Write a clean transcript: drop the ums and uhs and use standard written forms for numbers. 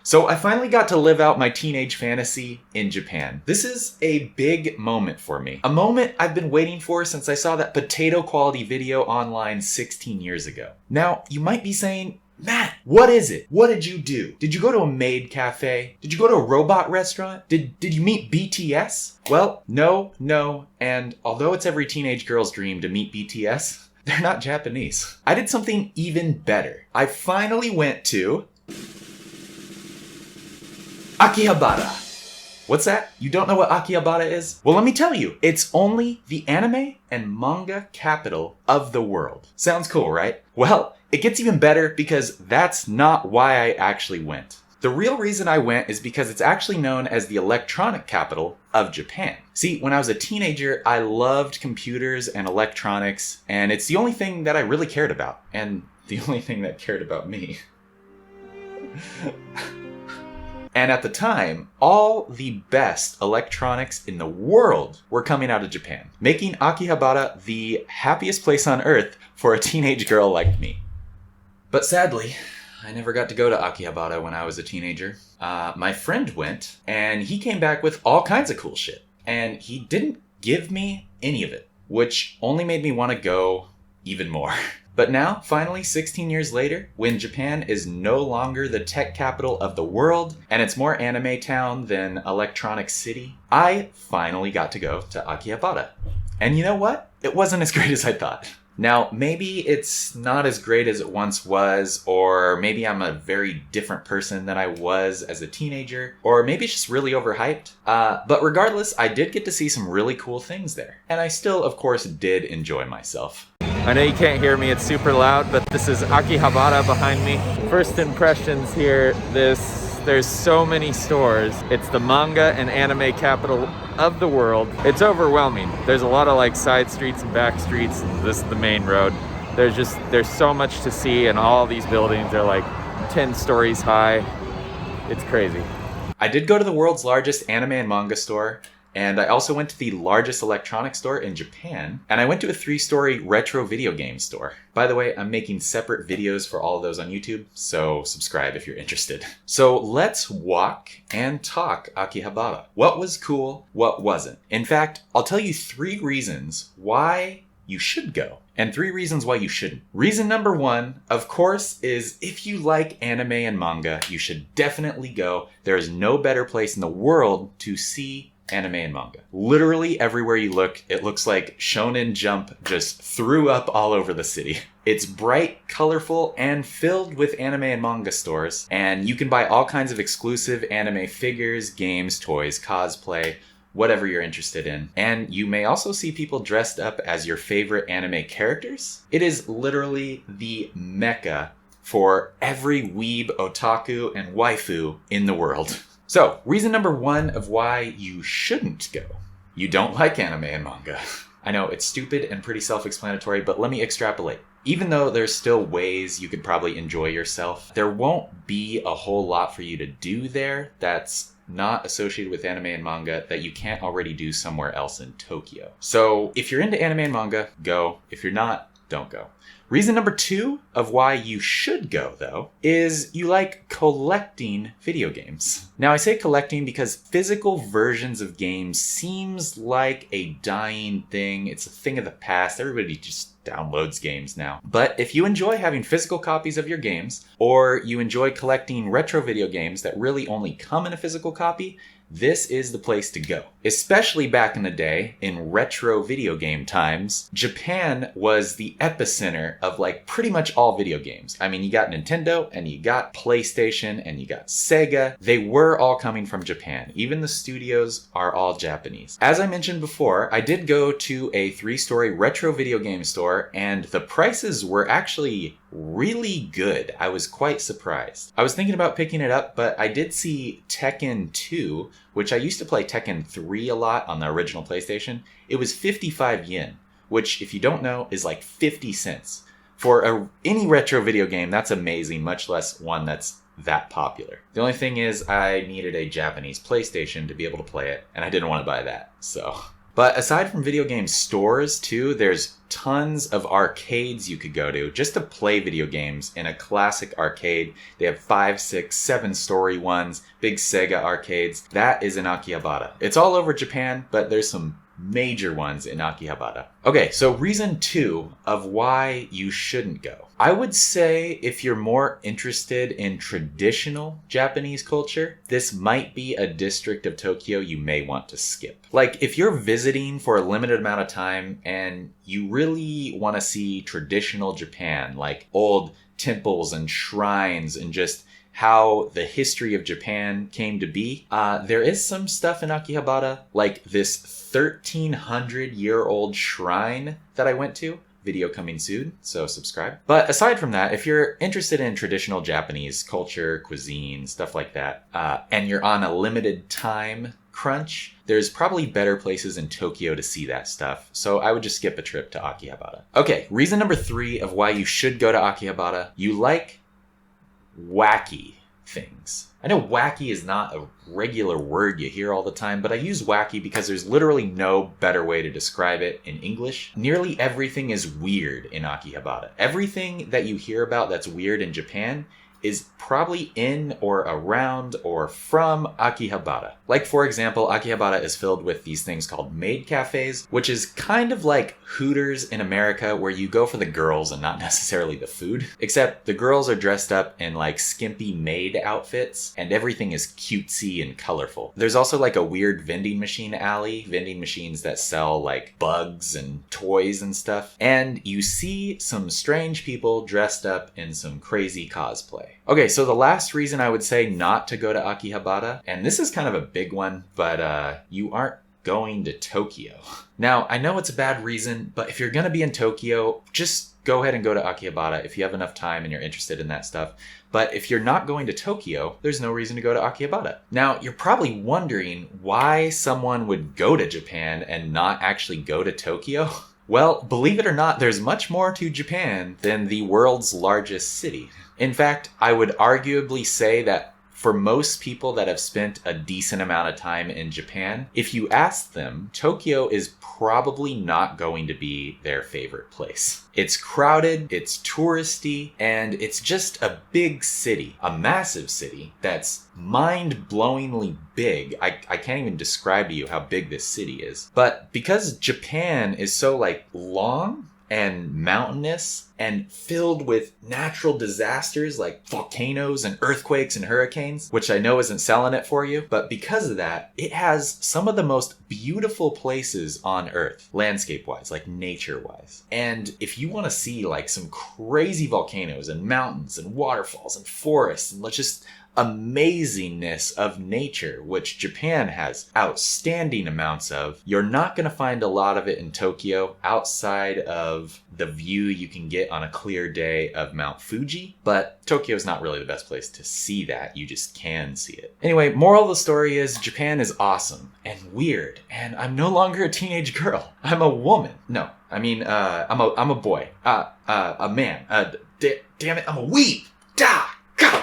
So I finally got to live out my teenage fantasy in Japan. This is a big moment for me. A moment I've been waiting for since I saw that potato quality video online 16 years ago. Now, you might be saying, Matt, what is it? What did you do? Did you go to a maid cafe? Did you go to a robot restaurant? Did you meet BTS? Well, no, and although it's every teenage girl's dream to meet BTS, they're not Japanese. I did something even better. I finally went to Akihabara. What's that? You don't know what Akihabara is? Well, let me tell you. It's only the anime and manga capital of the world. Sounds cool, right? Well, it gets even better because that's not why I actually went. The real reason I went is because it's actually known as the electronic capital of Japan. See, when I was a teenager, I loved computers and electronics, and it's the only thing that I really cared about, and the only thing that cared about me. And at the time, all the best electronics in the world were coming out of Japan, making Akihabara the happiest place on earth for a teenage girl like me. But sadly, I never got to go to Akihabara when I was a teenager. My friend went, and he came back with all kinds of cool shit. And he didn't give me any of it, which only made me want to go even more. But now, finally, 16 years later, when Japan is no longer the tech capital of the world, and it's more anime town than electronic city, I finally got to go to Akihabara. And you know what? It wasn't as great as I thought. Now, maybe it's not as great as it once was, or maybe I'm a very different person than I was as a teenager, or maybe it's just really overhyped. But regardless, I did get to see some really cool things there. And I still, of course, did enjoy myself. I know you can't hear me, it's super loud, but this is Akihabara behind me. First impressions here, there's so many stores. It's the manga and anime capital of the world. It's overwhelming. There's a lot of like side streets and back streets, and this is the main road. There's so much to see, and all these buildings are like 10 stories high. It's crazy. I did go to the world's largest anime and manga store, and I also went to the largest electronics store in Japan, and I went to a 3-story retro video game store. By the way, I'm making separate videos for all of those on YouTube, so subscribe if you're interested. So let's walk and talk Akihabara. What was cool, what wasn't? In fact, I'll tell you 3 reasons why you should go, and 3 reasons why you shouldn't. Reason number 1, of course, is if you like anime and manga, you should definitely go. There is no better place in the world to see anime and manga. Literally everywhere you look, it looks like Shonen Jump just threw up all over the city. It's bright, colorful, and filled with anime and manga stores, and you can buy all kinds of exclusive anime figures, games, toys, cosplay, whatever you're interested in. And you may also see people dressed up as your favorite anime characters. It is literally the mecca for every weeb, otaku, and waifu in the world. So, reason number 1 of why you shouldn't go. You don't like anime and manga. I know, it's stupid and pretty self-explanatory, but let me extrapolate. Even though there's still ways you could probably enjoy yourself, there won't be a whole lot for you to do there that's not associated with anime and manga that you can't already do somewhere else in Tokyo. So, if you're into anime and manga, go. If you're not, don't go. Reason number 2 of why you should go, though, is you like collecting video games. Now, I say collecting because physical versions of games seems like a dying thing. It's a thing of the past. Everybody just downloads games now. But if you enjoy having physical copies of your games, or you enjoy collecting retro video games that really only come in a physical copy, this is the place to go. Especially back in the day, in retro video game times, Japan was the epicenter of like pretty much all video games. I mean, you got Nintendo, and you got PlayStation, and you got Sega. They were all coming from Japan. Even the studios are all Japanese. As I mentioned before, I did go to a 3-story retro video game store, and the prices were actually really good. I was quite surprised. I was thinking about picking it up, but I did see Tekken 2, which I used to play Tekken 3 a lot on the original PlayStation. It was 55 yen, which, if you don't know, is like 50 cents. For any retro video game, that's amazing, much less one that's that popular. The only thing is I needed a Japanese PlayStation to be able to play it, and I didn't want to buy that, so... But aside from video game stores too, there's tons of arcades you could go to just to play video games in a classic arcade. They have 5, 6, 7-story ones, big Sega arcades. That is in Akihabara. It's all over Japan, but there's some major ones in Akihabara. Okay, so reason 2 of why you shouldn't go. I would say if you're more interested in traditional Japanese culture, this might be a district of Tokyo you may want to skip. Like, if you're visiting for a limited amount of time and you really want to see traditional Japan, like old temples and shrines and just how the history of Japan came to be, there is some stuff in Akihabara, like this 1,300-year-old shrine that I went to. Video coming soon, so subscribe. But aside from that, if you're interested in traditional Japanese culture, cuisine, stuff like that, and you're on a limited time crunch, there's probably better places in Tokyo to see that stuff, so I would just skip a trip to Akihabara. Okay, reason number 3 of why you should go to Akihabara: you like wacky things. I know wacky is not a regular word you hear all the time, but I use wacky because there's literally no better way to describe it in English. Nearly everything is weird in Akihabara. Everything that you hear about that's weird in Japan is probably in or around or from Akihabara. Like, for example, Akihabara is filled with these things called maid cafes, which is kind of like Hooters in America, where you go for the girls and not necessarily the food. Except the girls are dressed up in like skimpy maid outfits, and everything is cutesy and colorful. There's also like a weird vending machine alley, vending machines that sell like bugs and toys and stuff. And you see some strange people dressed up in some crazy cosplay. Okay, so the last reason I would say not to go to Akihabara, and this is kind of a big one, but you aren't going to Tokyo. Now, I know it's a bad reason, but if you're going to be in Tokyo, just go ahead and go to Akihabara if you have enough time and you're interested in that stuff. But if you're not going to Tokyo, there's no reason to go to Akihabara. Now, you're probably wondering why someone would go to Japan and not actually go to Tokyo. Well, believe it or not, there's much more to Japan than the world's largest city. In fact, I would arguably say that for most people that have spent a decent amount of time in Japan, if you ask them, Tokyo is probably not going to be their favorite place. It's crowded, it's touristy, and it's just a big city, a massive city that's mind-blowingly big. I can't even describe to you how big this city is. But because Japan is so long and mountainous and filled with natural disasters like volcanoes and earthquakes and hurricanes, which I know isn't selling it for you, but because of that, it has some of the most beautiful places on Earth, landscape-wise, like nature-wise. And if you want to see like some crazy volcanoes and mountains and waterfalls and forests and just amazingness of nature, which Japan has outstanding amounts of, you're not going to find a lot of it in Tokyo outside of the view you can get on a clear day of Mount Fuji. But Tokyo is not really the best place to see that. You just can see it. Anyway, moral of the story is Japan is awesome and weird, and I'm no longer a teenage girl. I'm a woman. No, I mean, I'm a boy. A man. Damn it, I'm a weeb. Da!